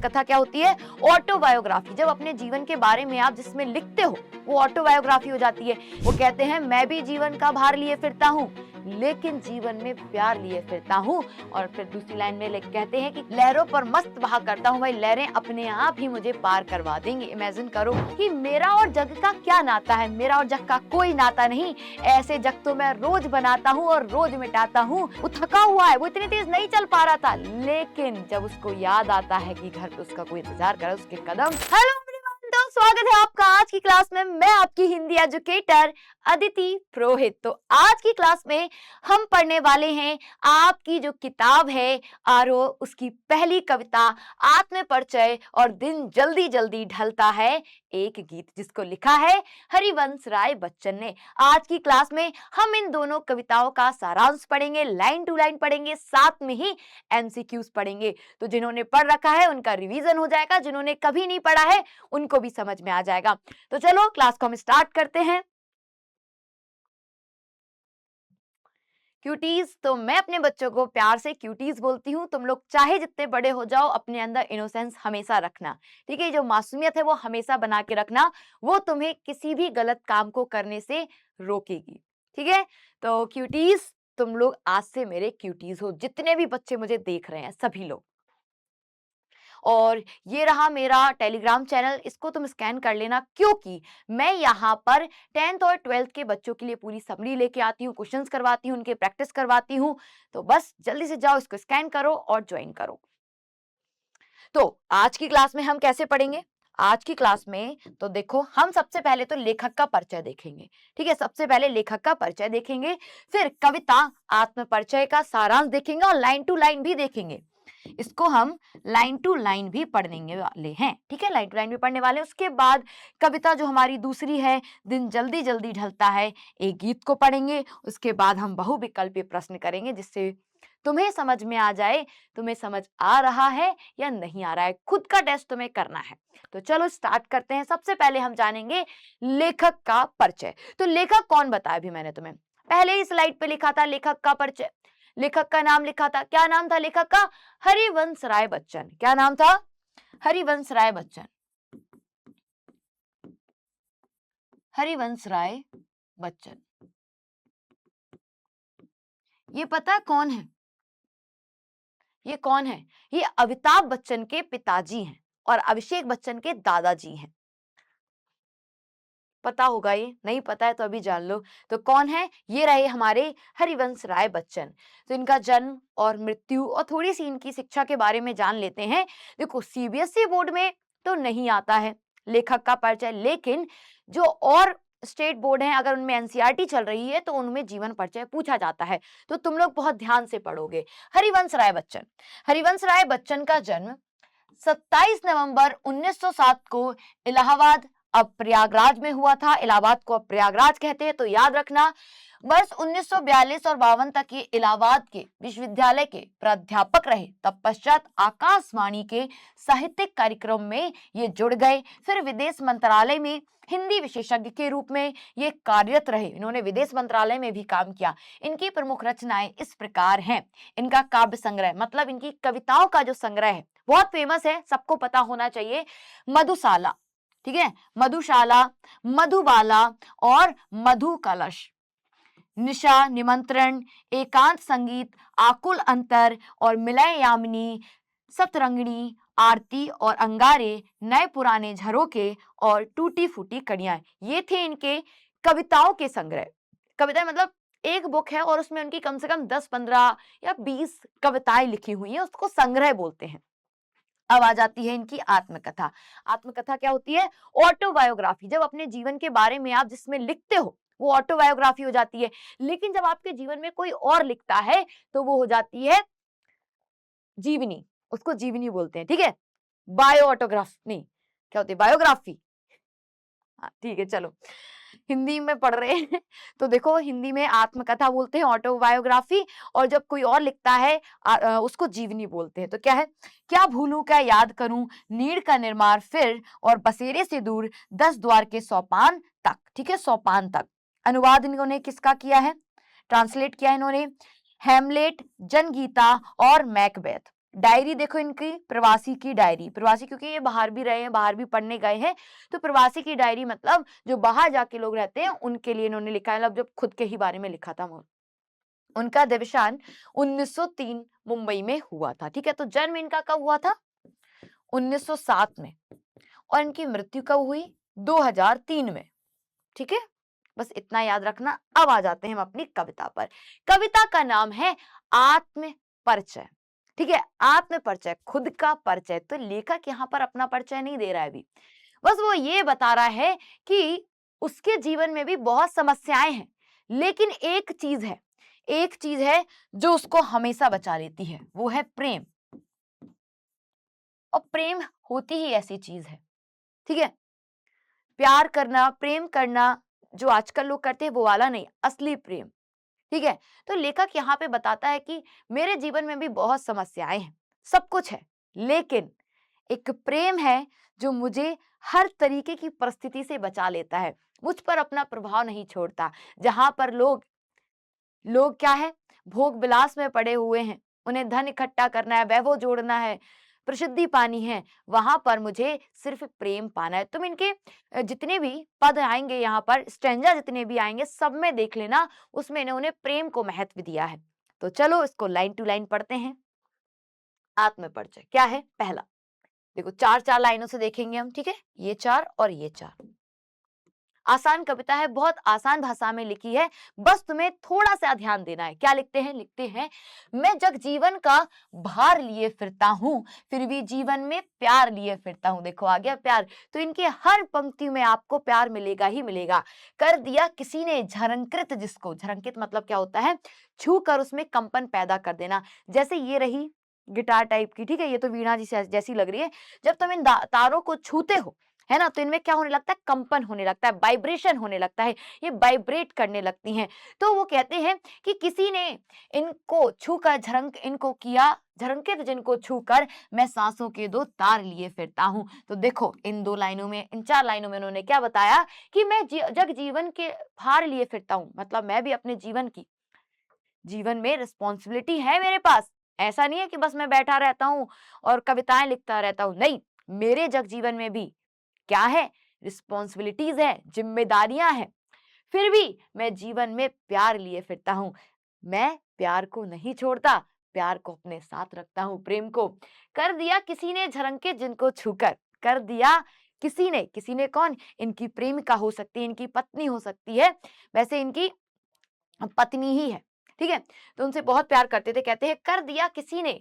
आत्मकथा क्या होती है? ऑटोबायोग्राफी। जब अपने जीवन के बारे में आप जिसमें लिखते हो वो ऑटोबायोग्राफी हो जाती है। वो कहते हैं मैं भी जीवन का भार लिए फिरता हूँ, लेकिन जीवन में प्यार लिए फिरता हूँ। और फिर दूसरी लाइन में कहते हैं कि लहरों पर मस्त बहा करता हूँ, भाई लहरें अपने आप ही मुझे पार करवा देंगी। इमेजिन करो कि मेरा और जग का क्या नाता है? मेरा और जग का कोई नाता नहीं। ऐसे जग तो मैं रोज बनाता हूँ और रोज मिटाता हूँ। वो थका हुआ है, वो इतनी तेज नहीं चल पा रहा था, लेकिन जब उसको याद आता है कि घर पे उसका कोई इंतजार कर रहा है, उसके कदम। हेलो एवरीवन, तो स्वागत है आपका आज की क्लास में। मैं आपकी हिंदी एजुकेटर अदिति पुरोहित। तो आज की क्लास में हम पढ़ने वाले हैं आपकी जो किताब है आरो, उसकी पहली कविता आत्म परिचय और दिन जल्दी जल्दी ढलता है एक गीत, जिसको लिखा है हरिवंश राय बच्चन ने। आज की क्लास में हम इन दोनों कविताओं का सारांश पढ़ेंगे, लाइन टू लाइन पढ़ेंगे, साथ में ही एमसीक्यूज पढ़ेंगे। तो जिन्होंने पढ़ रखा है उनका रिवीजन हो जाएगा, जिन्होंने कभी नहीं पढ़ा है उनको भी समझ में आ जाएगा। तो चलो क्लास को हम स्टार्ट करते हैं। क्यूटीज, तो मैं अपने बच्चों को प्यार से क्यूटीज बोलती हूँ। तुम लोग चाहे जितने बड़े हो जाओ, अपने अंदर इनोसेंस हमेशा रखना, ठीक है? जो मासूमियत है वो हमेशा बना के रखना, वो तुम्हें किसी भी गलत काम को करने से रोकेगी, ठीक है? तो क्यूटीज, तुम लोग आज से मेरे क्यूटीज हो, जितने भी बच्चे मुझे देख रहे हैं सभी लोग। और ये रहा मेरा टेलीग्राम चैनल, इसको तुम स्कैन कर लेना, क्योंकि मैं यहाँ पर 10th और 12th के बच्चों के लिए पूरी समरी लेके आती हूँ, क्वेश्चंस करवाती हूँ, उनके प्रैक्टिस करवाती हूँ। तो बस जल्दी से जाओ, इसको स्कैन करो और ज्वाइन करो। तो आज की क्लास में हम कैसे पढ़ेंगे? आज की क्लास में तो देखो, हम सबसे पहले तो लेखक का परिचय देखेंगे, ठीक है? सबसे पहले लेखक का परिचय देखेंगे, फिर कविता आत्म परिचय का सारांश देखेंगे और लाइन टू लाइन भी देखेंगे। इसको हम लाइन टू लाइन भी पढ़ने वाले हैं, ठीक है? लाइन टू लाइन भी पढ़ने वाले हैं। उसके बाद कविता जो हमारी दूसरी है, दिन जल्दी जल्दी ढलता है, एक गीत को पढ़ेंगे। उसके बाद हम बहुविकल्पीय प्रश्न करेंगे, जिससे तुम्हें समझ में आ जाए तुम्हें समझ आ रहा है या नहीं आ रहा है। खुद का टेस्ट तुम्हें करना है। तो चलो स्टार्ट करते हैं। सबसे पहले हम जानेंगे लेखक का परिचय। तो लेखक कौन बताया? अभी मैंने तुम्हें पहले ही स्लाइड पे लिखा था लेखक का परिचय, लेखक का नाम लिखा था। क्या नाम था लेखक का? हरिवंश राय बच्चन। क्या नाम था? हरिवंश राय बच्चन। हरिवंश राय बच्चन। ये पता कौन है? ये कौन है? ये अमिताभ बच्चन के पिताजी हैं और अभिषेक बच्चन के दादाजी हैं। पता होगा, ये नहीं पता है तो अभी जान लो। तो कौन है? ये रहे हमारे हरिवंश राय बच्चन। तो इनका जन्म और मृत्यु और थोड़ी सी इनकी शिक्षा के बारे में जान लेते हैं। देखो, सीबीएसई बोर्ड में तो नहीं आता है लेखक का परिचय, लेकिन जो और स्टेट बोर्ड हैं, अगर उनमें एनसीईआरटी चल रही है तो उनमें जीवन परिचय पूछा जाता है। तो तुम लोग बहुत ध्यान से पढ़ोगे। हरिवंश राय बच्चन। हरिवंश राय बच्चन का जन्म 27 नवंबर 1907 को इलाहाबाद, अब प्रयागराज में हुआ था। इलाहाबाद को अब प्रयागराज कहते हैं, तो याद रखना। वर्ष 1942 और 52 तक ये इलाहाबाद के विश्वविद्यालय के प्राध्यापक रहे। तत्पश्चात आकाशवाणी के साहित्यिक कार्यक्रम में ये जुड़ गए। फिर विदेश मंत्रालय में हिंदी विशेषज्ञ के रूप में ये कार्यरत रहे। इन्होंने विदेश मंत्रालय में भी काम किया। इनकी प्रमुख रचनाएं इस प्रकार हैं। इनका काव्य संग्रह, मतलब इनकी कविताओं का जो संग्रह है, बहुत फेमस है, सबको पता होना चाहिए। मधुशाला, ठीक है? मधुशाला, मधुबाला और मधु कलश, निशा, निमंत्रण, एकांत संगीत, आकुल अंतर और मिलय यामिनी, सतरंगिणी, आरती और अंगारे, नए पुराने झरोके और टूटी फूटी कड़ियां, ये थे इनके कविताओं के संग्रह। कविता मतलब एक बुक है और उसमें उनकी कम से कम 10, 15 या 20 कविताएं लिखी हुई हैं, उसको संग्रह बोलते हैं। अब आ जाती है इनकी आत्मकथा। आत्मकथा क्या होती है? ऑटोबायोग्राफी। जब अपने जीवन के बारे में आप जिसमें लिखते हो वो ऑटोबायोग्राफी हो जाती है। लेकिन जब आपके जीवन में कोई और लिखता है तो वो हो जाती है जीवनी, उसको जीवनी बोलते हैं, ठीक है? बायो ऑटोग्राफ नहीं, क्या होती है? बायोग्राफी। हाँ, ठीक है, चलो हिंदी में पढ़ रहे हैं तो देखो, हिंदी में आत्मकथा बोलते हैं, ऑटोबायोग्राफी, और जब कोई और लिखता है उसको जीवनी बोलते हैं। तो क्या है? क्या भूलूं, क्या याद करूं, नीड़ का निर्माण फिर, और बसेरे से दूर, 10 द्वार के सोपान तक, ठीक है? सोपान तक। अनुवाद इन्होंने किसका किया है? ट्रांसलेट किया है इन्होंने हेमलेट, जनगीता और मैकबेथ। डायरी देखो इनकी, प्रवासी की डायरी, प्रवासी क्योंकि ये बाहर भी रहे हैं, बाहर भी पढ़ने गए हैं, तो प्रवासी की डायरी मतलब जो बाहर जाके लोग रहते हैं उनके लिए इन्होंने लिखा है, मतलब जब खुद के ही बारे में लिखा था वो। उनका देवशान 1903 मुंबई में हुआ था, ठीक है। तो जन्म इनका कब हुआ था? 1907 में, और इनकी मृत्यु कब हुई? 2003 में, ठीक है। बस इतना याद रखना। अब आ जाते हैं हम अपनी कविता पर। कविता का नाम है आत्म परिचय, ठीक है। आत्म परिचय, खुद का परिचय। तो लेखक यहाँ पर अपना परिचय नहीं दे रहा है अभी, बस वो ये बता रहा है कि उसके जीवन में भी बहुत समस्याएं हैं, लेकिन एक चीज है जो उसको हमेशा बचा लेती है, वो है प्रेम। और प्रेम होती ही ऐसी चीज है, ठीक है। प्यार करना, प्रेम करना जो आजकल लोग करते हैं वो वाला नहीं, असली प्रेम, ठीक है। तो लेखक यहाँ पे बताता है कि मेरे जीवन में भी बहुत समस्याएं हैं, सब कुछ है, लेकिन एक प्रेम है जो मुझे हर तरीके की परिस्थिति से बचा लेता है, मुझ पर अपना प्रभाव नहीं छोड़ता। जहां पर लोग लोग क्या है, भोग विलास में पड़े हुए हैं, उन्हें धन इकट्ठा करना है, वैभव जोड़ना है, प्रसिद्धि पानी है, वहां पर मुझे सिर्फ प्रेम पाना है। तुम इनके जितने भी पद आएंगे, यहाँ पर स्टैंजा जितने भी आएंगे, सब में देख लेना, उसमें इन्होंने प्रेम को महत्व दिया है। तो चलो इसको लाइन टू लाइन पढ़ते हैं। आत्म परिचय क्या है? पहला, देखो चार चार लाइनों से देखेंगे हम, ठीक है। ये चार और ये चार। आसान कविता है, बहुत आसान भाषा में लिखी है, बस तुम्हें थोड़ा सा ध्यान देना है। क्या लिखते हैं? लिखते हैं, मैं जग जीवन का भार लिए फिरता हूँ, फिर भी जीवन में प्यार लिए फिरता हूँ। देखो आ गया प्यार, तो इनके हर पंक्ति में आपको प्यार मिलेगा ही मिलेगा। कर दिया किसी ने झरंकृत जिसको, झरंकृत मतलब क्या होता है? छू कर उसमें कंपन पैदा कर देना। जैसे ये रही गिटार टाइप की, ठीक है, ये तो वीणा जैसी लग रही है। जब तुम इन तारों को छूते हो, है ना, तो इनमें क्या होने लगता है? कंपन होने लगता है, वाइब्रेशन होने लगता है, ये वाइब्रेट करने लगती हैं। तो वो कहते हैं कि किसी ने इनको छूकर इनको किया झरंकृत जिनको छूकर मैं सांसों के दो तार लिए फिरता हूं। तो देखो इन दो लाइनों में, इन चार लाइनों में उन्होंने क्या बताया कि मैं जग जीवन के भार लिए फिरता हूं, मतलब मैं भी अपने जीवन में रिस्पॉन्सिबिलिटी है मेरे पास। ऐसा नहीं है कि बस मैं बैठा रहता हूं और कविताएं लिखता रहता हूं, नहीं, मेरे जग जीवन में भी क्या है? रिस्पॉन्सिबिलिटीज है, जिम्मेदारियां हैं। फिर भी मैं जीवन में प्यार लिए फिरता हूं, मैं प्यार को नहीं छोड़ता, प्यार को अपने साथ रखता हूं, प्रेम को। कर दिया किसी ने झरंके जिनको छूकर, कर दिया किसी ने कौन? इनकी प्रेमिका हो सकती है, इनकी पत्नी हो सकती है, वैसे इनकी पत्नी ही है, ठीक है। तो उनसे बहुत प्यार करते थे, कहते हैं कर दिया किसी ने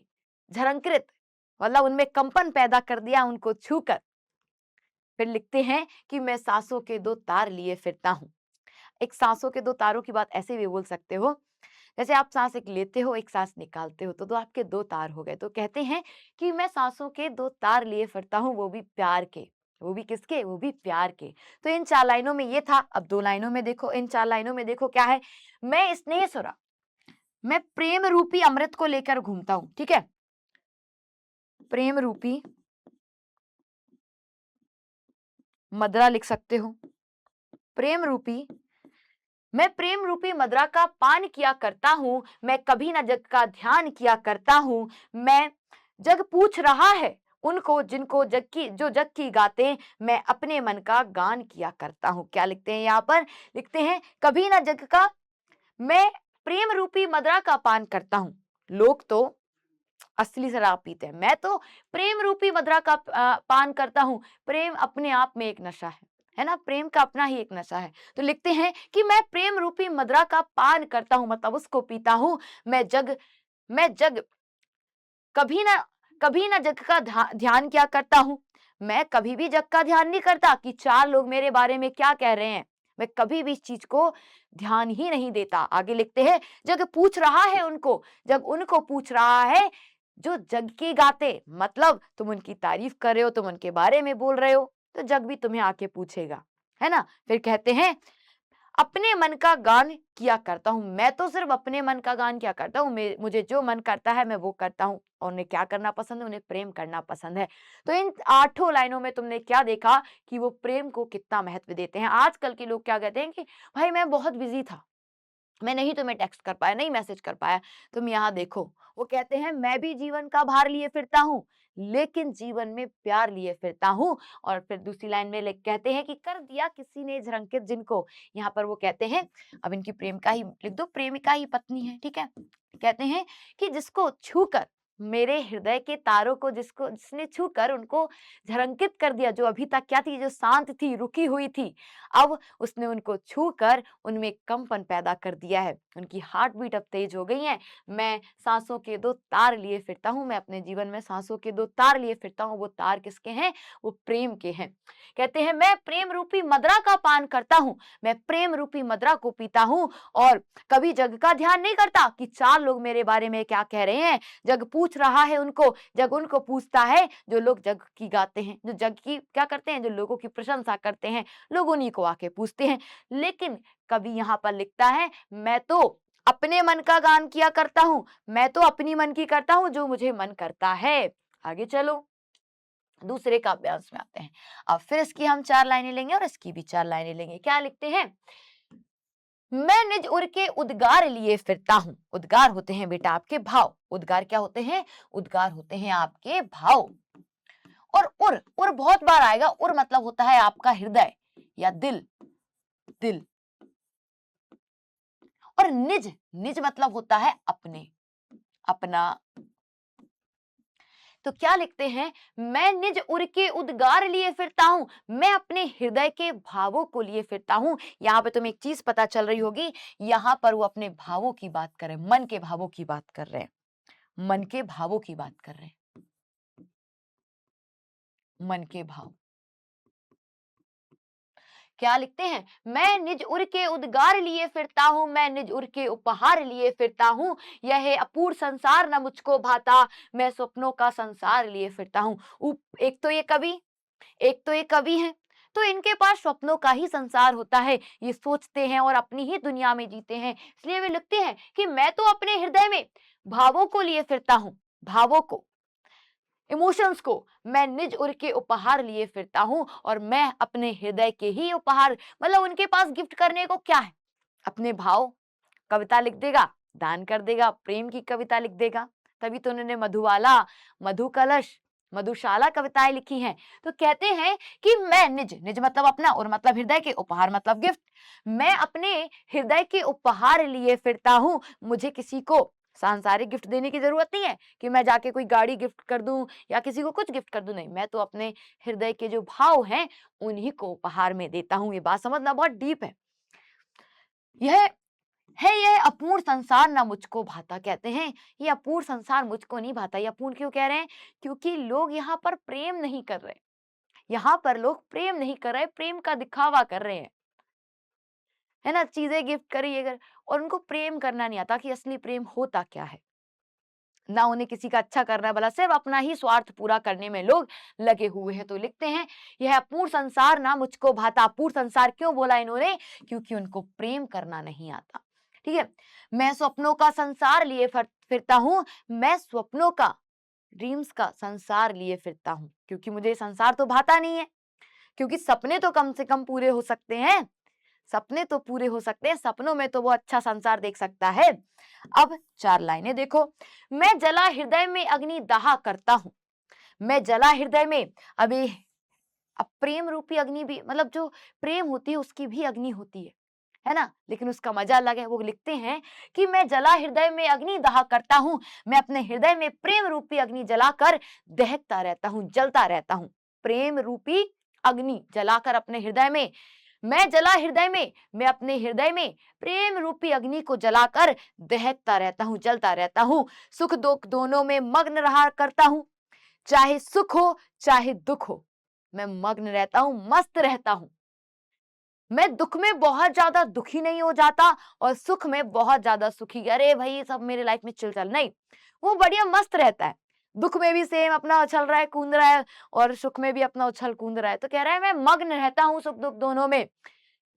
झरंकृत, मतलब उनमें कंपन पैदा कर दिया उनको छूकर। फिर लिखते हैं कि मैं सांसों के दो तार लिए फिरता हूं। एक सांसों के दो तारों की बात ऐसे भी बोल सकते हो, जैसे आप सांस एक लेते हो, एक सांस निकालते हो, तो आपके दो तार हो गए। तो कहते हैं कि मैं सांसों के दो तार लिए फिरता हूं, वो भी प्यार के। वो भी किसके? वो भी प्यार के। तो इन चार लाइनों में ये था। अब दो लाइनों में देखो, इन चार लाइनों में देखो क्या है? मैं स्नेह सुरा, मैं प्रेम रूपी अमृत को लेकर घूमता हूं, ठीक है। प्रेम रूपी मदरा लिख सकते हो, प्रेम रूपी, मैं प्रेम रूपी मदरा का पान किया करता हूं, मैं कभी न जग का ध्यान किया करता हूं। मैं जग पूछ रहा है उनको जिनको जग की गाते, मैं अपने मन का गान किया करता हूं। क्या लिखते हैं यहाँ पर? लिखते हैं कभी न जग का, मैं प्रेम रूपी मदरा का पान करता हूं। लोग तो असली शराब पीते हैं, मैं तो प्रेम रूपी मदरा का पान करता हूं। प्रेम अपने आप में एक नशा है ना, प्रेम का अपना ही एक नशा है। तो लिखते हैं कि मैं प्रेम रूपी मदरा का पान करता हूं, मतलब उसको पीता हूं। मैं जग कभी ना जग का ध्यान क्या करता हूं। मैं कभी भी जग का ध्यान नहीं करता कि चार लोग मेरे बारे में क्या कह रहे हैं, मैं कभी भी इस चीज को ध्यान ही नहीं देता। आगे लिखते हैं जग पूछ रहा है उनको, जग उनको पूछ रहा है जो जग की गाते, मतलब तुम उनकी तारीफ कर रहे हो, तुम उनके बारे में बोल रहे हो, तो जग भी तुम्हें आके पूछेगा, है ना। फिर कहते हैं अपने मन का गान किया करता हूं, मैं तो सिर्फ अपने मन का गान क्या करता हूं, मुझे जो मन करता है मैं वो करता हूं। और उन्हें क्या करना पसंद है? उन्हें प्रेम करना पसंद है। तो इन आठों लाइनों में तुमने क्या देखा कि वो प्रेम को कितना महत्व देते हैं। आजकल के लोग क्या कहते हैं कि भाई मैं बहुत बिजी था, मैं नहीं तुम्हें टेक्स्ट कर पाया, नहीं मैसेज कर पाया। तुम यहाँ देखो, वो कहते हैं मैं भी जीवन का भार लिए फिरता हूँ, लेकिन जीवन में प्यार लिए फिरता हूँ। और फिर दूसरी लाइन में कहते हैं कि कर दिया किसी ने झरंकित जिनको। यहाँ पर वो कहते हैं, अब इनकी प्रेम का ही लिख दो, प्रेमिका ही पत्नी है, ठीक है। कहते हैं कि जिसको छूकर मेरे हृदय के तारों को, जिसको जिसने छूकर उनको झरंकित कर दिया, जो अभी तक क्या थी, जो शांत थी, रुकी हुई थी, अब उसने उनको छूकर उनमें कंपन पैदा कर दिया है। उनकी हार्ट बीट अब तेज हो गई है। मैं सांसों के दो तार लिए फिरता हूँ, मैं अपने जीवन में सांसों के दो तार लिए फिरता हूँ। वो तार किसके हैं? वो प्रेम के हैं। कहते हैं मैं प्रेम रूपी मदरा का पान करता हूँ, मैं प्रेम रूपी मदरा को पीता हूँ, और कभी जग का ध्यान नहीं करता कि चार लोग मेरे बारे में क्या कह रहे हैं। जग पूछ रहा है उनको, जग उनको पूछता है, जो लोग जग की गाते हैं, जो जग की क्या करते हैं, जो लोगों की प्रशंसा करते हैं, लोग उन्हीं को आके पूछते हैं। लेकिन कभी यहाँ पर लिखता है मैं तो अपने मन का गान किया करता हूं, मैं तो अपनी मन की करता हूं जो मुझे मन करता है। आगे चलो, दूसरे काव्यांश में आते हैं। अब फिर इसकी हम 4 लाइनें लेंगे और इसकी भी 4 लाइनें लेंगे। क्या लिखते हैं? मैं निज उर के उद्गार लिए फिरता हूं। उद्गार होते हैं बेटा आपके भाव। उद्गार क्या होते हैं? उद्गार होते हैं आपके भाव। और उर, उर बहुत बार आएगा। उर मतलब होता है आपका हृदय या दिल, दिल। और निज, निज मतलब होता है अपने, अपना। तो क्या लिखते हैं? मैं निज उर के उद्गार लिए फिरता हूं, मैं अपने हृदय के भावों को लिए फिरता हूं। यहां पे तुम्हें एक चीज पता चल रही होगी, यहां पर वो अपने भावों की बात कर रहे हैं, मन के भावों की बात कर रहे हैं, मन के भावों की बात कर रहे हैं, मन के भाव। क्या लिखते हैं? मैं निज उर के उद्गार लिए फिरता हूँ, मैं निज उर के उपहार लिए फिरता हूँ। यह अपूर्ण संसार न मुझको भाता, मैं स्वप्नों का संसार लिए फिरता हूँ। एक तो ये कवि, एक तो ये कवि हैं, तो इनके पास स्वप्नों का ही संसार होता है। ये सोचते हैं और अपनी ही दुनिया में जीते हैं। इसलिए वे लिखते हैं कि मैं तो अपने हृदय में भावों को लिए फिरता हूँ, भावों को, इमोशंस को मैं निज उर के उपहार लिए फिरता हूं। और मैं अपने हृदय के ही उपहार, मतलब उनके पास गिफ्ट करने को क्या है? अपने भाव। कविता लिख देगा, दान कर देगा, प्रेम की कविता लिख देगा। तभी तो उन्होंने मधुबाला, मधु कलश, मधुशाला कविताएं लिखी हैं। तो कहते हैं कि मैं निज, निज मतलब अपना, और मतलब हृदय के, उपहार मतलब गिफ्ट, मैं अपने हृदय के उपहार लिए फिरता हूं। मुझे किसी को सांसारिक गिफ्ट देने की जरूरत नहीं है कि मैं जाके कोई गाड़ी गिफ्ट कर दूं या किसी को कुछ गिफ्ट कर दूं, नहीं, मैं तो अपने हृदय के जो भाव हैं उन्हीं को उपहार में देता हूं। ये बात समझना बहुत डीप है। यह है, यह अपूर्ण संसार ना मुझको भाता। कहते हैं ये अपूर्ण संसार मुझको नहीं भाता। ये अपूर्ण क्यों कह रहे हैं? क्योंकि लोग यहाँ पर प्रेम नहीं कर रहे, यहाँ पर लोग प्रेम नहीं कर रहे, प्रेम का दिखावा कर रहे हैं, है ना, चीजें गिफ्ट करिए अगर, और उनको प्रेम करना नहीं आता कि असली प्रेम होता क्या है। ना उन्हें किसी का अच्छा करना है, भला सिर्फ अपना ही स्वार्थ पूरा करने में लोग लगे हुए हैं। तो लिखते हैं यह अपूर्ण संसार ना मुझको भाता। अपूर्ण संसार क्यों बोला इन्होंने? क्योंकि उनको प्रेम करना नहीं आता। ठीक है। मैं स्वप्नों का संसार लिए फिरता हूं, मैं स्वप्नों का, ड्रीम्स का संसार लिए फिरता हूं, क्योंकि मुझे संसार तो भाता नहीं है। क्योंकि सपने तो कम से कम पूरे हो सकते हैं, सपने तो पूरे हो सकते हैं, सपनों में तो वो अच्छा संसार देख सकता है। अब 4 लाइनें देखो। मैं जला हृदय में अग्नि दाह करता हूं, मैं जला हृदय में, अभी अब प्रेम रूपी अग्नि भी, मतलब जो प्रेम होती है उसकी भी अग्नि होती है ना, लेकिन उसका मजा अलग है। वो लिखते हैं कि मैं जला हृदय में अग्नि दाह करता हूं, मैं अपने हृदय में प्रेम रूपी अग्नि जलाकर दहकता रहता हूं, जलता रहता हूं। प्रेम रूपी अग्नि जलाकर अपने हृदय में, मैं जला हृदय में, मैं अपने हृदय में प्रेम रूपी अग्नि को जलाकर दहकता रहता हूं, जलता रहता हूं। सुख दुख दोनों में मग्न रहा करता हूं, चाहे सुख हो चाहे दुख हो, मैं मग्न रहता हूं, मस्त रहता हूं। मैं दुख में बहुत ज्यादा दुखी नहीं हो जाता और सुख में बहुत ज्यादा सुखी, अरे भाई सब मेरे लाइफ में चिल चल, नहीं, वो बढ़िया मस्त रहता है। दुख में भी सेम अपना उछल रहा है, कूद रहा है, और सुख में भी अपना उछल कूद रहा है। तो कह रहा है मैं मग्न रहता हूं सुख दुख दोनों में।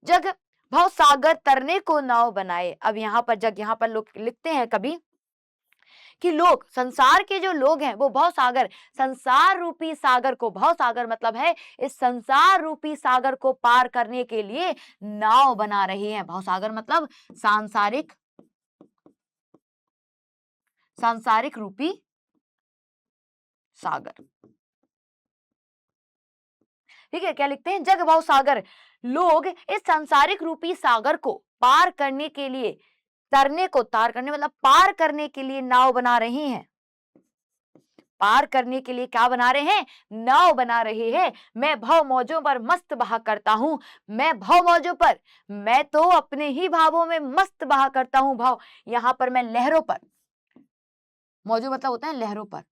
जग भव सागर तरने को नाव बनाए। अब यहाँ पर जग, यहाँ पर लोग लिखते हैं कभी कि लोग, संसार के जो लोग हैं वो भवसागर, संसार रूपी सागर को, भवसागर मतलब है इस संसार रूपी सागर को पार करने के लिए नाव बना रहे हैं। भवसागर मतलब सांसारिक, सांसारिक रूपी सागर। ठीक है, क्या लिखते हैं, जग भाव सागर, लोग इस सांसारिक रूपी सागर को पार करने के लिए, तरने को, तार करने मतलब पार करने के लिए नाव बना रहे हैं। पार करने के लिए क्या बना रहे हैं, नाव बना रहे हैं। मैं भव मौजों पर मस्त बहा करता हूं, मैं भव मौजों पर, मैं तो अपने ही भावों में मस्त बहा करता हूं। भाव यहां पर मैं लहरों पर, मौजों मतलब होता है लहरों पर,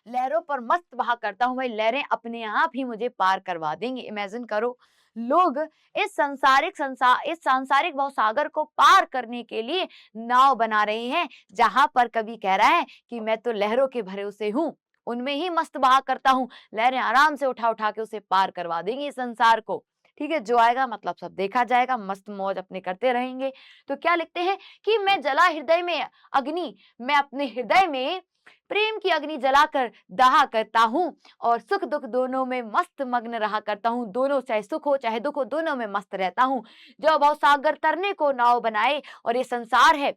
लहरों पर मस्त बहा करता हूं। भाई लहरें अपने आप ही मुझे पार करवा देंगे। इमेजिन करो, लोग इस सांसारिक भवसागर को पार करने के लिए नाव बना रहे हैं, जहां पर कवि कह रहा है कि मैं तो लहरों के भरोसे हूं, उनमें ही मस्त बहा करता हूं, लहरें आराम से उठा उठा के उसे पार करवा देंगी इस संसार को। ठीक है, जो आएगा मतलब सब देखा जाएगा, मस्त मौज अपने करते रहेंगे। तो क्या लिखते हैं कि मैं जला हृदय में अग्नि, मैं अपने हृदय में प्रेम की अग्नि जलाकर दाह करता हूँ और सुख दुख दोनों में मस्त मग्न रहा करता हूँ। दोनों, चाहे सुख हो चाहे दुख हो, दोनों में मस्त रहता हूँ। जो भव सागर तरने को नाव बनाए, और ये संसार है,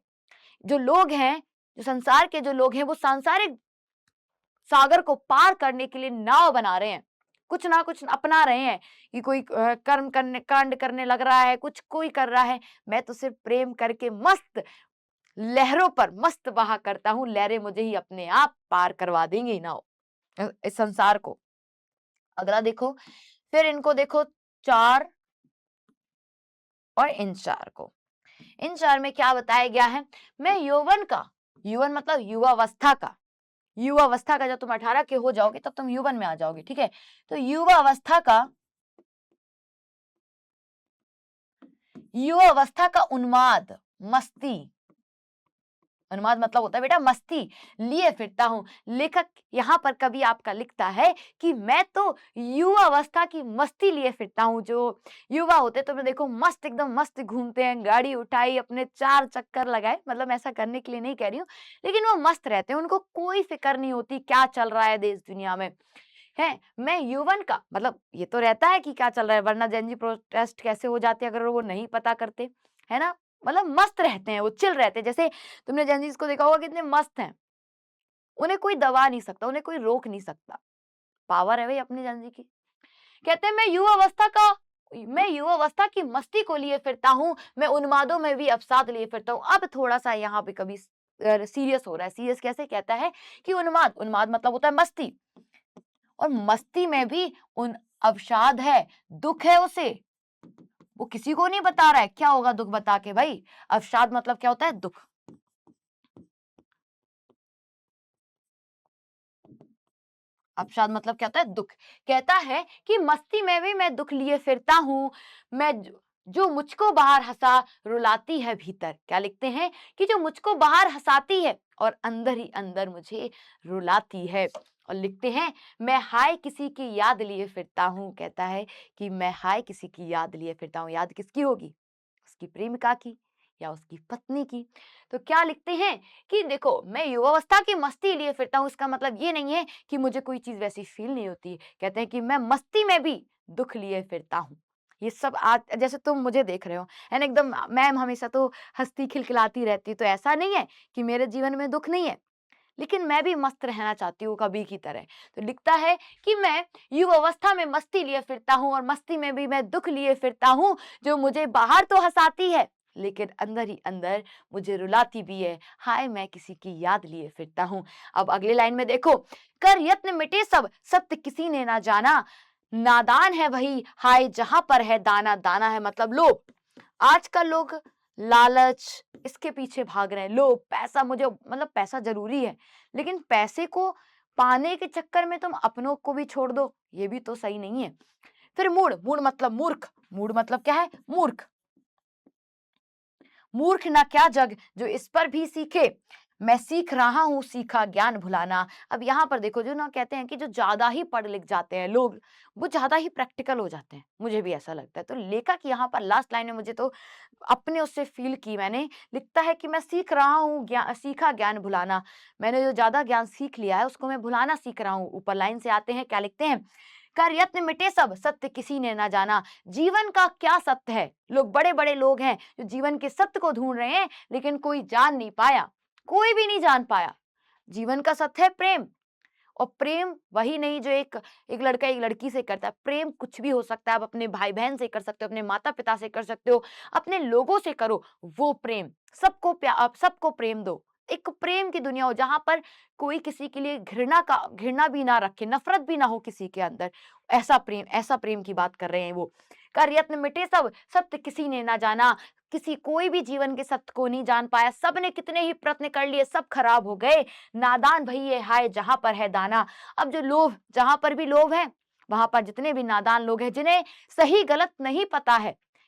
जो लोग हैं, जो संसार के जो लोग हैं वो सांसारिक सागर को पार करने के लिए नाव बना रहे हैं, कुछ ना कुछ अपना रहे हैं कि कोई कर्म करने, कांड करने लग रहा है, कुछ कोई कर रहा है, मैं तो सिर्फ प्रेम करके मस्त लहरों पर मस्त बहा करता हूँ, लहरें मुझे ही अपने आप पार करवा देंगी नाव, इस संसार को। अगला देखो, फिर इनको देखो, चार और इन चार को, इन चार में क्या बताया गया है, मैं यौवन का, यौवन मतलब युवावस्था का, युवावस्था का, जब तुम 18 के हो जाओगे तब तुम यौवन में आ जाओगे। ठीक है, तो युवावस्था का, युवावस्था का उन्माद, मस्ती, उन्माद मतलब होता है बेटा मस्ती लिए फिरता हूँ। लेखक यहाँ पर कवि आपका लिखता है कि मैं तो युवा अवस्था की मस्ती लिए फिरता हूँ। जो युवा होते तो देखो मस्त, एकदम मस्त घूमते हैं, गाड़ी उठाई, अपने 4 चक्कर लगाए, मतलब ऐसा करने के लिए नहीं कह रही हूँ, लेकिन वो मस्त रहते हैं, उनको कोई फिक्र नहीं होती क्या चल रहा है देश दुनिया में। है, मैं यौवन का मतलब ये तो रहता है कि क्या चल रहा है, वरना जेन जी प्रोटेस्ट कैसे हो जाते अगर वो नहीं पता करते, है ना। मतलब मस्त रहते हैं, वो चिल रहते हैं। जैसे तुमने जेन जीज को देखा होगा कितने मस्त हैं, उन्हें कोई दबा नहीं सकता, उन्हें कोई रोक नहीं सकता, पावर है भाई अपनी जेन जी की। कहते हैं मैं युवा अवस्था की मस्ती को लिए फिरता हूँ, मैं उन्मादों में भी अवसाद लिए फिरता हूँ। अब थोड़ा सा यहाँ पे कभी सीरियस हो रहा है। सीरियस कैसे, कहता है कि उन्माद, उन्माद मतलब होता है मस्ती, और मस्ती में भी उन अवसाद है, दुख है उसे, वो किसी को नहीं बता रहा है क्या होगा दुख बता के। भाई अवसाद मतलब क्या होता है, दुख, अवसाद मतलब क्या होता है, दुख। कहता है कि मस्ती में भी मैं दुख लिए फिरता हूँ, मैं जो मुझको बाहर हंसा रुलाती है भीतर। क्या लिखते हैं कि जो मुझको बाहर हंसाती है और अंदर ही अंदर मुझे रुलाती है। और लिखते हैं मैं हाय किसी की याद लिए फिरता हूँ। कहता है कि मैं हाय किसी की याद लिए फिरता हूँ। याद किसकी होगी, उसकी प्रेमिका की या उसकी पत्नी की। तो क्या लिखते हैं कि देखो मैं युवावस्था की मस्ती लिए फिरता हूँ, इसका मतलब ये नहीं है कि मुझे कोई चीज वैसी फील नहीं होती। कहते हैं कि मैं मस्ती में भी दुख लिए फिरता हूँ। ये सब आज जैसे तुम मुझे देख रहे हो, है ना, एकदम मैम हमेशा तो हंसती खिलखिलाती रहती, तो ऐसा नहीं है कि मेरे जीवन में दुख नहीं है, लेकिन मैं भी मस्त रहना चाहती हूँ कभी की तरह। तो लिखता है कि मैं युवा अवस्था में मस्ती लिए फिरता हूँ और मस्ती में भी मैं दुख लिए फिरता हूँ, जो मुझे बाहर तो हंसाती है लेकिन अंदर ही अंदर मुझे रुलाती भी है। हाय मैं किसी की याद लिए फिरता हूँ। अब अगली लाइन में देखो, कर यत्न मिटे सब सत्य किसी ने ना जाना, नादान है वही हाय जहां पर है दाना। दाना है मतलब लोभ। आजकल लोग लालच, इसके पीछे भाग रहे हैं। लोभ, पैसा, मुझे मतलब पैसा जरूरी है, लेकिन पैसे को पाने के चक्कर में तुम अपनों को भी छोड़ दो, ये भी तो सही नहीं है। फिर मूड, मूड मतलब मूर्ख, मूड मतलब क्या है, मूर्ख। मूर्ख ना क्या जग जो इस पर भी सीखे, मैं सीख रहा हूँ सीखा ज्ञान भुलाना। अब यहाँ पर देखो जो ना कहते हैं कि जो ज़्यादा ही पढ़ लिख जाते हैं लोग, वो ज़्यादा ही प्रैक्टिकल हो जाते हैं, मुझे भी ऐसा लगता है। तो लेखक यहाँ पर लास्ट लाइन में मुझे तो अपने उससे फ़ील की मैंने, लिखता है कि मैं सीख रहा हूँ सीखा ज्ञान भुलाना। मैंने जो ज़्यादा ज्ञान सीख लिया है उसको मैं भुलाना सीख रहा हूँ। ऊपर लाइन से आते हैं, क्या लिखते हैं? कर यत्न मिटे सब सत्य किसी ने ना जाना। जीवन का क्या सत्य है? लोग बड़े-बड़े लोग हैं जो जीवन के सत्य को ढूँढ रहे हैं, लेकिन कोई जान नहीं पाया, कोई भी नहीं जान पाया। जीवन का सत्य है प्रेम। और प्रेम वही नहीं जो एक एक लड़का एक लड़की से करता है। प्रेम कुछ भी हो सकता है, आप अपने भाई-बहन से कर सकते हो, अपने माता-पिता से कर सकते हो, अपने लोगों से करो, वो प्रेम। आप सबको प्रेम दो। एक प्रेम की दुनिया हो जहाँ पर कोई किसी के लिए घृणा भी ना रखे, नफ़रत भी ना हो किसी के अंदर। ऐसा प्रेम की बात कर रहे हैं वो। कर यत्न मिटे सब, सत्य किसी ने ना जाना। कोई भी जीवन के सत्य को नहीं जान पाया। सबने कितने ही प्रयत्न कर लिए, सब खराब हो गए। नादान भइए हाय जहाँ पर है दाना। अब जो लोभ जहाँ पर भी लोभ है, वहाँ पर जितने भी नादान लोग हैं जिन्हें सही गलत नहीं पता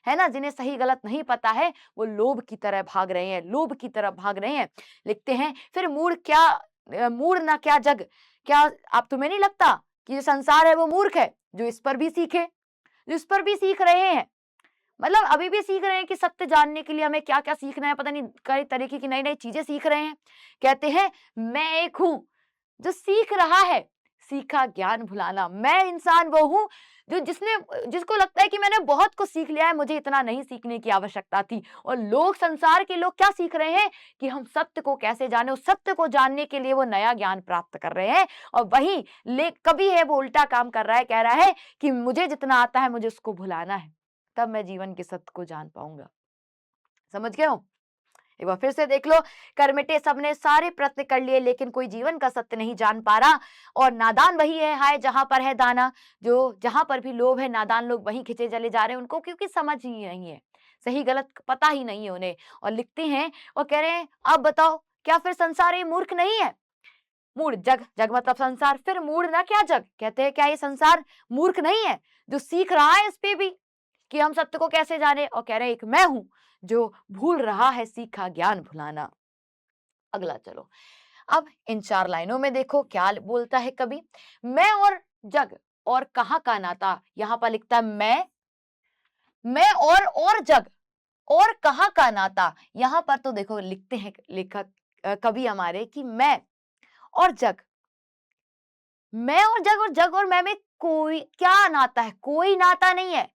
है ना? जिन्हें सही गलत नहीं पता है, वो लोभ की तरह भाग रहे हैं, लोभ की तरफ भाग रहे हैं। लिखते हैं फिर मूढ़ ना क्या जग, क्या अब तुम्हें नहीं लगता कि जो संसार है वो मूर्ख है? जो इस पर भी सीखे, जो इस पर भी सीख रहे हैं। मतलब अभी भी सीख रहे हैं कि सत्य जानने के लिए हमें क्या-क्या सीखना है, पता नहीं कई तरीके की नई-नई चीज़ें सीख रहे हैं। कहते हैं, मैं एक हूँ जो सीख रहा है, सीखा ज्ञान भुलाना। मैं इंसान वो हूँ जो जिसको लगता है कि मैंने बहुत कुछ सीख लिया है, मुझे इतना नहीं सीखने की आवश्यकता थी। और संसार के लोग क्या सीख रहे हैं कि हम सत्य को कैसे जानें, उस सत्य को जानने के लिए वो नया ज्ञान प्राप्त कर रहे हैं। और वहीं ले कभी है वो उल्टा काम कर रहा है, कह रहा है कि मुझे जितना आता है मुझे उसको भुलाना है, तब मैं जीवन के सत्य को जान पाऊँगा। समझ गए हो? एक बार फिर से देख लो, कर मिटे सबने सारे प्रयत्न कर लिए लेकिन कोई जीवन का सत्य नहीं जान पा रहा। और नादान वही है हाय जहाँ पर है दाना। जो जहाँ पर भी लोभ है, नादान लोग वहीं खिंचे चले जा रहे हैं, उनको क्योंकि समझ ही नहीं है, सही गलत पता ही नहीं है उन्हें। और लिखते हैं और कह रहे हैं, अब बताओ क्या फिर संसार ये मूर्ख नहीं है? मूढ़ जग, जग मतलब संसार, फिर मूढ़ ना क्या जग, कहते हैं क्या ये संसार मूर्ख नहीं है जो सीख रहा है इस पे भी कि हम सत्य को कैसे जाने। और कह रहे हैं एक मैं हूं जो भूल रहा है सीखा ज्ञान भुलाना। अगला चलो, अब इन 4 लाइनों में देखो क्या बोलता है कवि। मैं और जग और कहाँ का नाता, यहाँ पर लिखता है मैं और जग और कहाँ का नाता। यहाँ पर तो देखो लिखते हैं लेखक कवि हमारे कि मैं और जग और मैं में कोई क्या नाता है, कोई नाता नहीं है,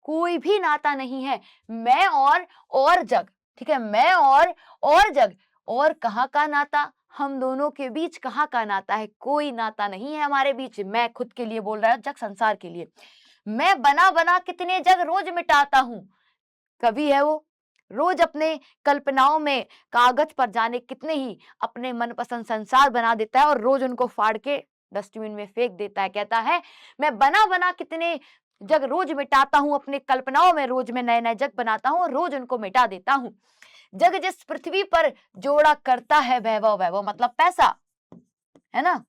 कोई भी नाता नहीं है। मैं और जग, ठीक है? मैं और जग और कहाँ का नाता? हम दोनों के बीच कहाँ का नाता है? कोई नाता नहीं है हमारे बीच। मैं खुद के लिए बोल रहा है, जग संसार के लिए। मैं बना-बना कितने जग रोज मिटाता हूँ। कवि है वो, रोज अपने कल्पनाओं में कागज पर जाने कितने ही अपने मनपसंद संसार बना देता है और रोज उनको फाड़ के डस्टबिन में फेंक देता है। कहता है, मैं बना-बना कितने जग रोज मिटाता हूँ, अपने कल्पनाओं में रोज मैं नए-नए जग बनाता हूँ और रोज उनको मिटा देता हूँ। जग जिस पृथ्वी पर जोड़ा करता है वैभव, वैभव मतलब पैसा, है ना?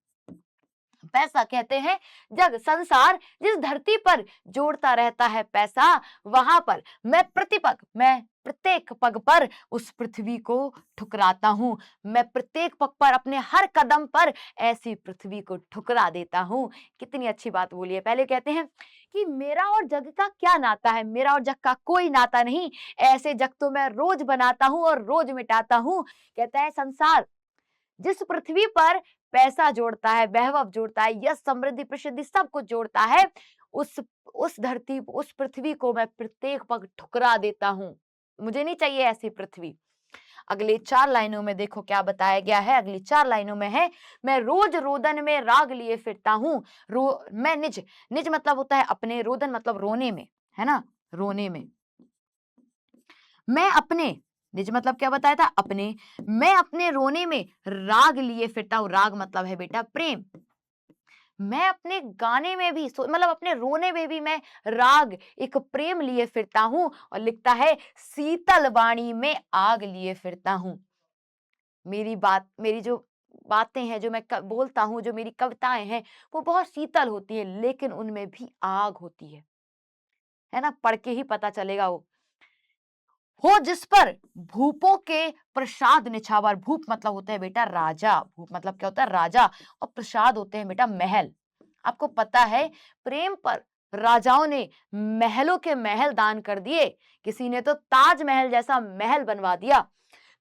पैसा कहते हैं जग संसार जिस धरती पर जोड़ता रहता है पैसा, वहां पर मैं प्रत्येक पग पर उस पृथ्वी को ठुकराता हूं। मैं प्रत्येक पग पर अपने हर कदम पर ऐसी पृथ्वी को ठुकरा देता हूं। कितनी अच्छी बात बोली है। पहले कहते हैं कि मेरा और जग का क्या नाता है, मेरा और जग का कोई नाता नहीं, ऐसे जग तो मैं रोज बनाता हूं और रोज मिटाता हूं। कहता है संसार जिस पृथ्वी पर पैसा जोड़ता है, वैभव जोड़ता है, यश, समृद्धि, प्रसिद्धि सब कुछ जोड़ता है, उस पृथ्वी को मैं प्रत्येक पग ठुकरा देता हूँ। मुझे नहीं चाहिए ऐसी पृथ्वी। अगली 4 लाइनों में देखो क्या बताया गया है। अगली 4 लाइनों में है, मैं रोज रोदन में राग लिए फिरता हूँ। मैं निज मतलब होता है अपने, रोदन मतलब रोने में, है ना? रोने में। मैं अपने निज मतलब क्या बताया था? अपने। मैं अपने रोने में राग लिए फिरता हूँ। राग मतलब है बेटा प्रेम। मैं अपने गाने में भी मतलब अपने रोने में भी मैं राग एक प्रेम लिए फिरता हूँ। और लिखता है शीतल वाणी में आग लिए फिरता हूँ। मेरी जो बातें हैं, जो मैं बोलता हूँ, जो मेरी कविताएं हैं, वो बहुत शीतल होती है लेकिन उनमें भी आग होती है ना? पढ़ के ही पता चलेगा वो। हो जिस पर भूपों के प्रसाद निछावर। भूप मतलब होता है बेटा राजा, भूप मतलब क्या होता है राजा, और प्रसाद होते हैं बेटा महल। आपको पता है प्रेम पर राजाओं ने महलों के महल दान कर दिए, किसी ने तो ताजमहल जैसा महल बनवा दिया।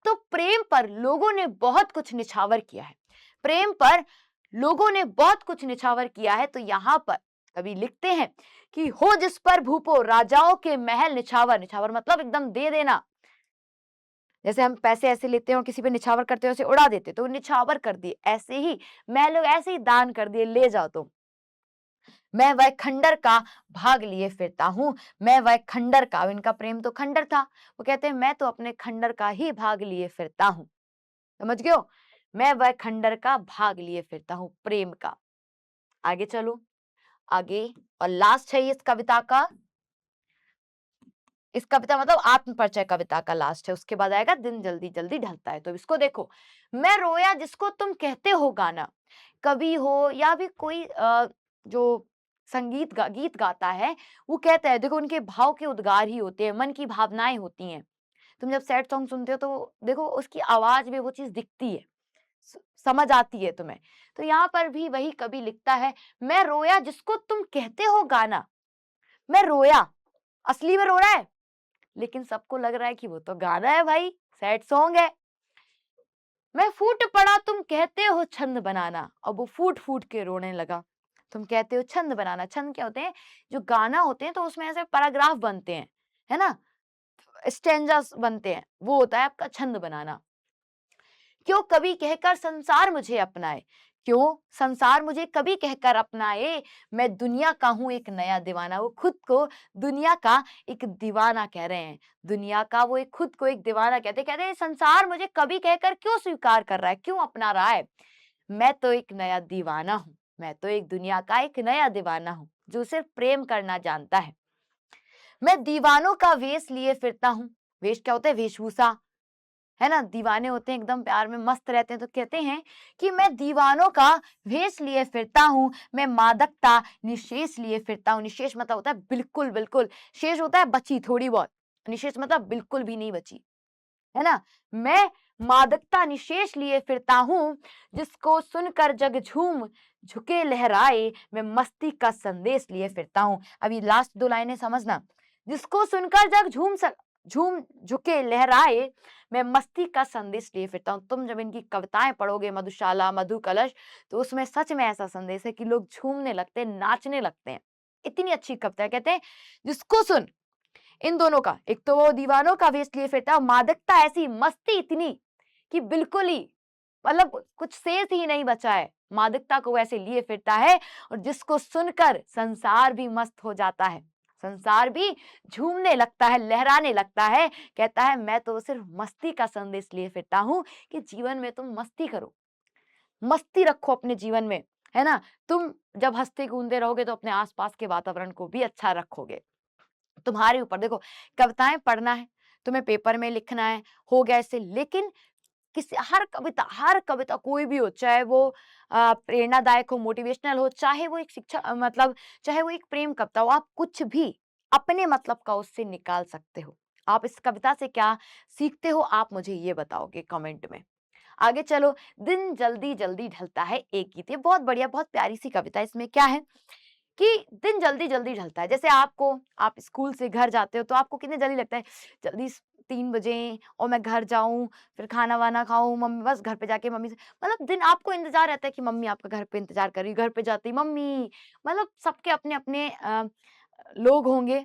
तो प्रेम पर लोगों ने बहुत कुछ निछावर किया है, प्रेम पर लोगों ने बहुत कुछ निछावर किया है। तो यहां पर कवि लिखते हैं कि हो जिस पर भूपो राजाओं के महल निछावर। निछावर मतलब एकदम दे देना, जैसे हम पैसे ऐसे लेते हैं और किसी पे निछावर करते हैं उसे उड़ा देते, तो निछावर कर दिए, ऐसे ही महलों ऐसे ही दान कर दिए, ले जाओ तुम। मैं वह खंडर का भाग लिए फिरता हूं, मैं वह खंडर का, इनका प्रेम तो खंडर था, वो कहते हैं मैं तो अपने खंडर का ही भाग लिए फिरता हूं। समझ गए हो? मैं वह खंडर का भाग लिए फिरता हूं, प्रेम का। आगे चलो, आगे और लास्ट है इस कविता का, इस कविता मतलब आत्मपरिचय कविता का लास्ट है, उसके बाद आएगा दिन जल्दी जल्दी ढलता है। तो इसको देखो, मैं रोया जिसको तुम कहते हो गाना। कवि हो या भी कोई जो गीत गाता है, वो कहता है, देखो उनके भाव के उद्गार ही होते हैं, मन की भावनाएं होती हैं। तुम जब सैड सॉन्ग सुनते हो तो देखो उसकी आवाज में वो चीज दिखती है, समझ आती है तुम्हें। तो यहाँ पर भी वही कवि लिखता है, मैं रोया जिसको तुम कहते हो गाना। मैं रोया, असली में रो रहा है, लेकिन सबको लग रहा है कि वो तो गाना है भाई, सैड सॉन्ग है। मैं फूट पड़ा तुम कहते हो छंद बनाना, अब वो फूट फूट के रोने लगा। तुम कहते हो छंद बनाना, छंद क्या होते हैं, जो गाना होते हैं तो उसमें ऐसे पैराग्राफ बनते हैं, है ना, स्टेंजास बनते हैं, वो होता है आपका छंद बनाना। क्यों कभी कहकर संसार मुझे अपनाए, क्यों संसार मुझे कभी कहकर अपनाए, मैं दुनिया का हूं एक नया दीवाना। वो खुद को दुनिया का एक दीवाना कह रहे हैं, दुनिया का वो एक खुद को एक दीवाना कहते हैं संसार मुझे कभी कहकर क्यों स्वीकार कर रहा है, क्यों अपना रहा है। मैं तो एक नया दीवाना हूं, मैं तो एक दुनिया का एक नया दीवाना हूं जो सिर्फ प्रेम करना जानता है। मैं दीवानों का वेश लिए फिरता हूं, वेश क्या होता है, वेशभूषा, है ना, दीवाने होते हैं एकदम प्यार में मस्त रहते हैं, तो कहते हैं कि मैं दीवानों का भेष लिए फिरता हूँ, मैं मादकता निशेष लिए फिरता हूँ। निशेष मतलब होता है बिल्कुल बिल्कुल, शेष होता है बची थोड़ी बहुत, निशेष मतलब बिल्कुल भी नहीं बची, है ना। मैं मादकता निशेष लिए फिरता हूँ, जिसको सुनकर जग झूम झुके लहराए, मैं मस्ती का संदेश लिए फिरता हूँ। अभी लास्ट दो लाइनें समझना, जिसको सुनकर जग झूम झुके लहराए, मैं मस्ती का संदेश लिए फिरता हूँ। तुम जब इनकी कविताएं पढ़ोगे, मधुशाला, मधु कलश, तो उसमें सच में ऐसा संदेश है कि लोग झूमने लगते हैं, नाचने लगते हैं। इतनी अच्छी कविता है, कहते हैं जिसको सुन, इन दोनों का, एक तो वो दीवानों का वेश लिए फिरता है, मादकता ऐसी, मस्ती इतनी कि बिल्कुल ही मतलब कुछ शेष ही नहीं बचा है, मादकता को वैसे लिए फिरता है, और जिसको सुनकर संसार भी मस्त हो जाता है, संसार भी झूमने लगता है, लहराने लगता है। कहता है मैं तो सिर्फ मस्ती का संदेश लिए फिरता हूँ कि जीवन में तुम मस्ती करो, मस्ती रखो अपने जीवन में, है ना। तुम जब हंसते कूदते रहोगे तो अपने आसपास के वातावरण को भी अच्छा रखोगे। तुम्हारे ऊपर, देखो कविताएं पढ़ना है, तुम्हें पेपर में लिखना है, हो गया इससे, लेकिन किसी हर कविता कोई भी हो, चाहे वो प्रेरणादायक हो, मोटिवेशनल हो, चाहे वो एक शिक्षा मतलब चाहे वो एक प्रेम कविता हो, आप कुछ भी अपने मतलब का उससे निकाल सकते हो। आप इस कविता से क्या सीखते हो, आप मुझे ये बताओगे कमेंट में। आगे चलो, दिन जल्दी जल्दी ढलता है, एक गीत, ये बहुत बढ़िया, बहुत प्यारी सी कविता है। इसमें क्या है कि दिन जल्दी जल्दी ढलता है, जैसे आप स्कूल से घर जाते हो तो आपको कितने जल्दी लगता है, जल्दी 3 बजे और मैं घर जाऊं, फिर खाना वाना खाऊं, मम्मी बस घर पे जाके मम्मी से, मतलब दिन आपको इंतजार रहता है कि मम्मी आपका घर पे इंतजार कर रही, घर पे जाती मम्मी, मतलब सबके अपने अपने लोग होंगे।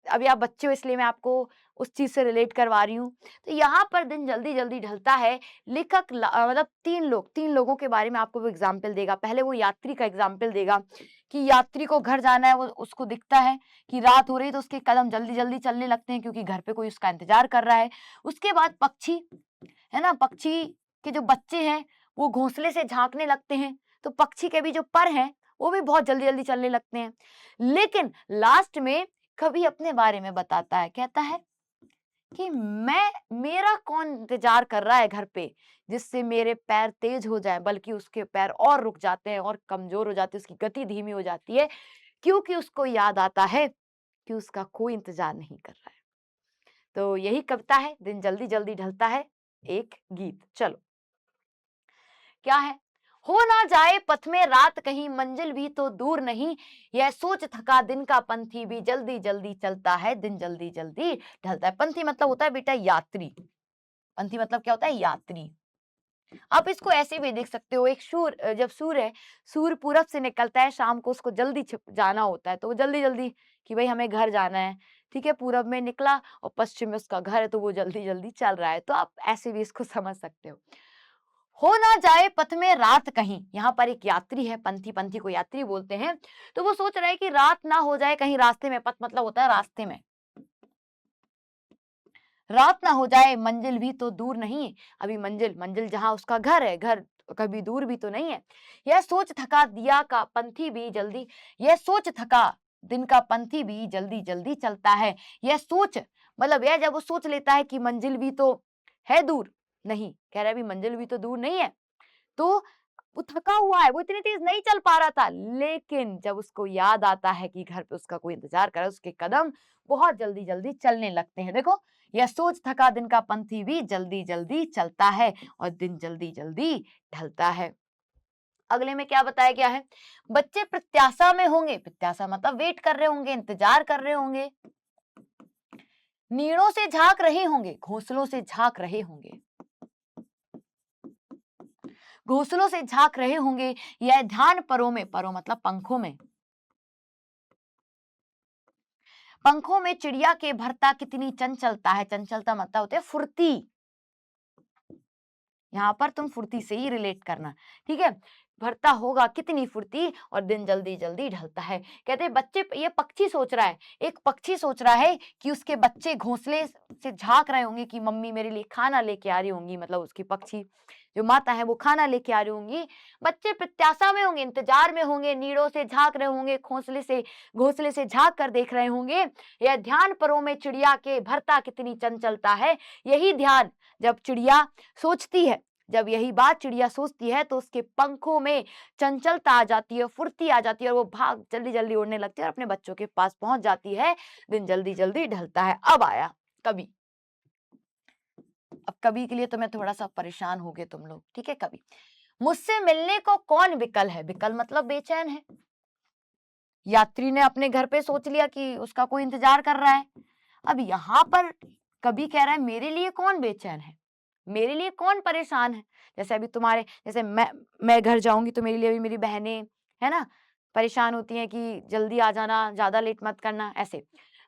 अभी आप बच्चे हो इसलिए मैं आपको उस चीज से रिलेट करवा रही हूँ। तो यहाँ पर दिन जल्दी जल्दी ढलता है, लेखक मतलब तीन लोगों के बारे में आपको वो एग्जाम्पल देगा। पहले वो यात्री का एग्जाम्पल देगा कि यात्री को घर जाना है, वो उसको दिखता है कि रात हो रही है तो उसके कदम जल्दी जल्दी चलने लगते हैं क्योंकि घर पे कोई उसका इंतजार कर रहा है। उसके बाद पक्षी, है ना, पक्षी के जो बच्चे हैं वो घोंसले से झांकने लगते हैं, तो पक्षी के भी जो पर हैं वो भी बहुत जल्दी जल्दी चलने लगते हैं। लेकिन लास्ट में कवि अपने बारे में बताता है, कहता है कि मेरा कौन इंतजार कर रहा है घर पे जिससे मेरे पैर तेज हो जाए, बल्कि उसके पैर और रुक जाते हैं और कमजोर हो जाते हैं, उसकी गति धीमी हो जाती है, क्योंकि उसको याद आता है कि उसका कोई इंतजार नहीं कर रहा है। तो यही कविता है, दिन जल्दी जल्दी ढलता है, एक गीत। चलो क्या है? हो ना जाए पथ में रात कहीं, मंजिल भी तो दूर नहीं, यह सोच थका दिन का पंथी भी जल्दी जल्दी चलता है, दिन जल्दी जल्दी ढलता है। पंथी मतलब होता है बेटा यात्री। पंथी मतलब क्या होता है? यात्री। आप इसको ऐसे भी देख सकते हो, एक जब सूर्य पूरब से निकलता है, शाम को उसको जल्दी छिप जाना होता है, तो वो जल्दी जल्दी कि भाई हमें घर जाना है, ठीक है, पूरब में निकला और पश्चिम में उसका घर है, तो वो जल्दी जल्दी चल रहा है। तो आप ऐसे भी इसको समझ सकते हो ना जाए पथ में रात कहीं, यहाँ पर एक यात्री है, पंथी, पंथी को यात्री बोलते हैं, तो वो सोच रहा है कि रात ना हो जाए कहीं रास्ते में, पथ मतलब होता है रास्ते में, रात ना हो जाए, मंजिल भी तो दूर नहीं, अभी मंजिल मंजिल जहां उसका घर है, घर कभी दूर भी तो नहीं है। यह सोच थका दिया का पंथी भी जल्दी, यह सोच थका दिन का पंथी भी जल्दी जल्दी चलता है। यह सोच मतलब यह जब वो सोच लेता है कि मंजिल भी तो है दूर, नहीं कह रहा है अभी मंजिल भी तो दूर नहीं है, तो वो थका हुआ है, वो इतनी तेज नहीं चल पा रहा था, लेकिन जब उसको याद आता है कि घर पे उसका कोई इंतजार कर रहा है, उसके कदम बहुत जल्दी जल्दी चलने लगते हैं। देखो, यह सोच थका दिन का पंथी भी जल्दी जल्दी चलता है और दिन जल्दी जल्दी ढलता है। अगले में क्या बताया गया है? बच्चे प्रत्याशा में होंगे, प्रत्याशा मतलब वेट कर रहे होंगे, इंतजार कर रहे होंगे, नीड़ों से झांक रहे होंगे, घोंसलों से झांक रहे होंगे, घोंसलों से झांक रहे होंगे, या ध्यान परों में, परों मतलब पंखों में, पंखों में चिड़िया के भरता कितनी चंचलता है, चंचलता मतलब होते है फुर्ती, यहाँ पर तुम फुर्ती से ही रिलेट करना, ठीक है, भरता होगा कितनी फुर्ती और दिन जल्दी जल्दी ढलता है। कहते हैं बच्चे, ये पक्षी सोच रहा है, एक पक्षी सोच रहा है कि उसके बच्चे घोंसले से झांक रहे होंगे कि मम्मी मेरे लिए खाना लेके आ रही होंगी, मतलब उसकी पक्षी जो माता है वो खाना लेके आ रही होंगी। बच्चे प्रत्याशा में होंगे, इंतजार में होंगे, नीड़ों से झांक रहे होंगे, घोंसले से झांक कर देख रहे होंगे। यह ध्यान परों में चिड़िया के भरता कितनी चंचलता है। यही ध्यान जब चिड़िया सोचती है, जब यही बात चिड़िया सोचती है, तो उसके पंखों में चंचलता आ जाती है, फुर्ती आ जाती है और वो भाग जल्दी जल्दी उड़ने लगती है और अपने बच्चों के पास पहुंच जाती है। दिन जल्दी जल्दी ढलता है। अब आया कवि। अब कवि के लिए तो मैं थोड़ा सा परेशान हो गए तुम लोग, ठीक है। कवि, मुझसे मिलने को कौन विकल है, विकल मतलब बेचैन है। यात्री ने अपने घर पे सोच लिया कि उसका कोई इंतजार कर रहा है। अब यहाँ पर कवि कह रहा है मेरे लिए कौन बेचैन है, मेरे लिए कौन परेशान है। जैसे अभी तुम्हारे, जैसे मैं घर जाऊंगी तो मेरे लिए भी मेरी बहनें है ना परेशान होती हैं कि जल्दी आ जाना, ज्यादा लेट मत करना, ऐसे।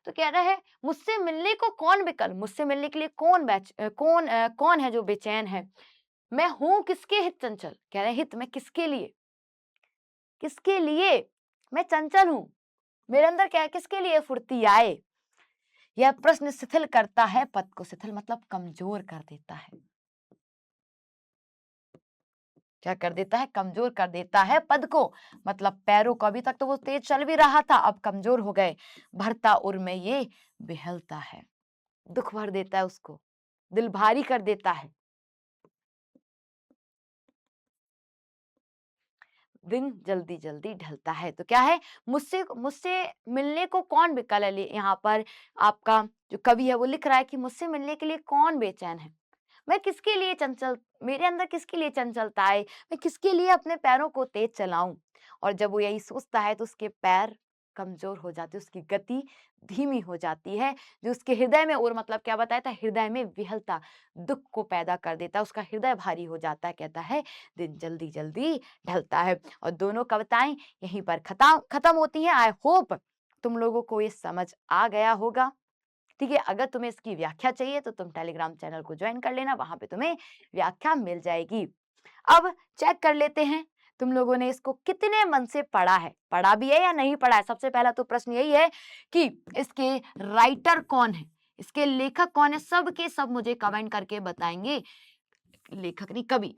तो कह रहा है मुझसे मिलने को कौन विकल, मुझसे मिलने के लिए कौन है जो बेचैन है। मैं हूं किसके हित चंचल, कह रहे हैं हित में किसके लिए, किसके लिए मैं चंचल हूं, मेरे अंदर क्या है, किसके लिए फुर्ती आए। यह प्रश्न शिथिल करता है पद को, शिथिल मतलब कमजोर कर देता है, क्या कर देता है, कमजोर कर देता है पद को, मतलब पैरों को, अभी तक तो वो तेज चल भी रहा था, अब कमजोर हो गए। भरता उर में ये बिहलता है, दुख भर देता है उसको, दिल भारी कर देता है। दिन जल्दी जल्दी ढलता है, तो क्या है, मुझसे मुझसे मिलने को कौन विकल है। यहाँ पर आपका जो कवि है वो लिख रहा है कि मुझसे मिलने के लिए कौन बेचैन है, मैं किसके लिए चंचल, मेरे अंदर किसके लिए चंचलता है, मैं किसके लिए अपने पैरों को तेज चलाऊं। और जब वो यही सोचता है तो उसके पैर कमजोर हो जाते, उसकी गति धीमी हो जाती है, जो उसके हृदय में, और मतलब क्या बताया था, हृदय में विहलता, दुख को पैदा कर देता है, उसका हृदय भारी हो जाता है। कहता है दिन जल्दी जल्दी ढलता है। और दोनों कविताएं यहीं पर खत्म होती हैं। आई होप तुम लोगों को ये समझ आ गया होगा, ठीक है। अगर तुम्हें इसकी व्याख्या चाहिए तो तुम टेलीग्राम चैनल को ज्वाइन कर लेना, वहां पे तुम्हें व्याख्या मिल जाएगी। अब चेक कर लेते हैं तुम लोगों ने इसको कितने मन से पढ़ा है, पढ़ा भी है या नहीं पढ़ा है। सबसे पहला तो प्रश्न यही है कि इसके राइटर कौन है, इसके लेखक कौन है, सब के सब मुझे कमेंट करके बताएंगे। लेखक नहीं, कवि,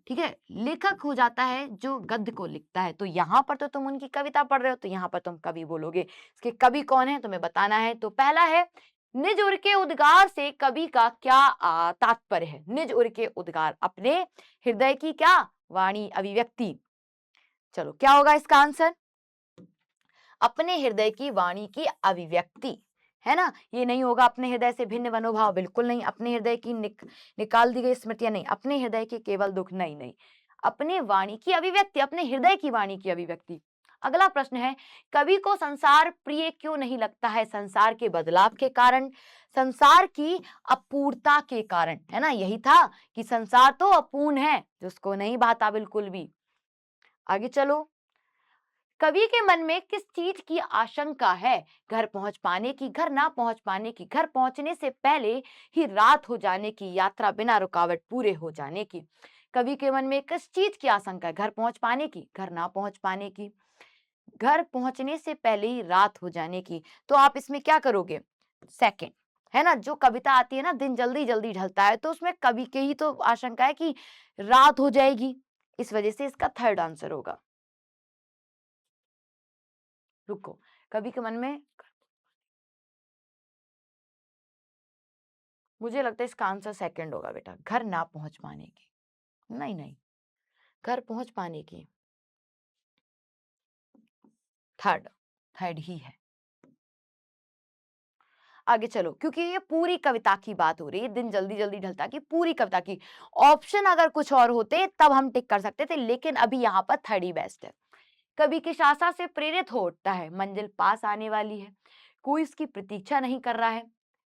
ठीक है। लेखक हो जाता है जो गद्य को लिखता है, तो यहाँ पर तो तुम उनकी कविता पढ़ रहे हो, तो यहाँ पर तुम कवि बोलोगे। इसके कवि कौन है तुम्हें बताना है। तो पहला है, निज उर के उद्गार से कवि का क्या तात्पर्य है। निज उर के उद्गार, अपने हृदय की क्या वाणी, अभिव्यक्ति। चलो क्या होगा इसका आंसर, अपने हृदय की वाणी की अभिव्यक्ति, है ना? ये नहीं होगा अपने हृदय से भिन्न मनोभाव, बिल्कुल नहीं। अपने हृदय की निकाल दी गई स्मृतियाँ नहीं, अपने हृदय के केवल दुःख, नहीं, नहीं। अपने वाणी की अभिव्यक्ति, अपने हृदय की वाणी की अभिव्यक्ति। अगला प्रश्न है, कवि को संसार प्रिय क्यों नहीं लगता है? संसार के बदलाव के कारण, संसार की अपूर्णता के कारण, है ना? यही था कि संसार तो अपूर्ण है, जिसको नहीं भाता बिल्कुल भी। आगे चलो, कवि के मन में किस चीज की आशंका है? घर पहुंच पाने की, घर ना पहुंच पाने की, घर पहुंचने से पहले ही रात हो जाने की, यात्रा बिना रुकावट पूरे हो जाने की। कवि के मन में किस चीज की आशंका है? घर पहुंच पाने की, घर ना पहुंच पाने की, घर पहुंचने से पहले ही रात हो जाने की। तो आप इसमें क्या करोगे? सेकंड, है ना? जो कविता आती है ना, दिन जल्दी जल्दी ढलता है, तो उसमें कवि के ही तो आशंका है कि रात हो जाएगी, इस वजह से इसका थर्ड आंसर होगा। रुको, कवि के मन में, मुझे लगता है इसका आंसर सेकंड होगा बेटा, घर ना पहुंच पाने की। नहीं नहीं, घर पहुंच पाने की, थर्ड, थर्ड ही है। आगे चलो, क्योंकि ये पूरी कविता की बात हो रही है, दिन जल्दी जल्दी ढलता की पूरी कविता की। ऑप्शन अगर कुछ और होते तब हम टिक कर सकते थे, लेकिन अभी यहाँ पर थर्ड ही बेस्ट है। कवि किस आशा से प्रेरित हो उठता है? मंजिल पास आने वाली है, कोई इसकी प्रतीक्षा नहीं कर रहा है।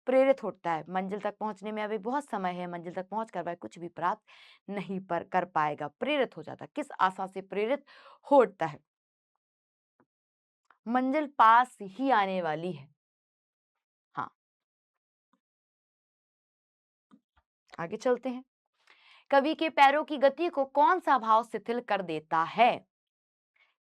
प्रेरित होता है, मंजिल तक पहुंचने में अभी बहुत समय है, मंजिल तक पहुंच कर वह कुछ भी प्राप्त नहीं पर कर पाएगा। प्रेरित हो जाता है, किस आशा से प्रेरित हो उठता है? मंजिल पास ही आने वाली है। हाँ, आगे चलते हैं। कवि के पैरों की गति को कौन सा भाव शिथिल कर देता है?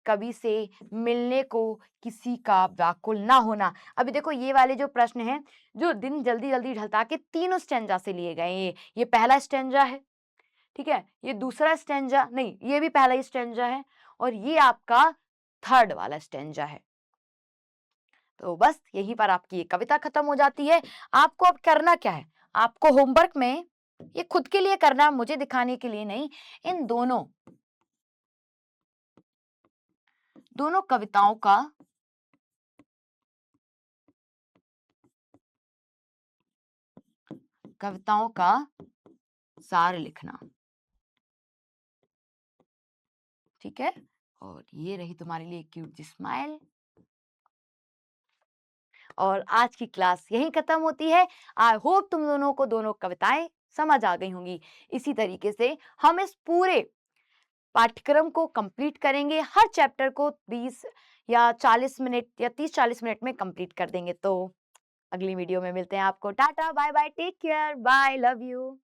कवि से मिलने को किसी का व्याकुल ना होना। अभी देखो, ये वाले जो प्रश्न हैं, जो दिन जल्दी जल्दी ढलता के तीनों स्टेंजा से लिए गए। ये पहला स्टेंजा है, ठीक है, ये दूसरा स्टेंजा नहीं, ये भी पहला ही स्टेंजा है, और ये आपका थर्ड वाला स्टेंजा है। तो बस यहीं पर आपकी ये कविता खत्म हो जाती है। आपको अब करना क्या है? आपको होमवर्क में ये खुद के लिए करना, मुझे दिखाने के लिए नहीं। इन दोनों दोनों कविताओं का सार लिखना, ठीक है? और ये रही तुम्हारे लिए क्यूट सी स्माइल। और आज की क्लास यहीं खत्म होती है। आई होप तुम दोनों को दोनों कविताएं समझ आ गई होंगी। इसी तरीके से हम इस पूरे पाठ्यक्रम को कंप्लीट करेंगे। हर चैप्टर को 20 या 40 मिनट या 30-40 मिनट में कंप्लीट कर देंगे। तो अगली वीडियो में मिलते हैं। आपको ta-ta, bye bye, take care, bye, love you.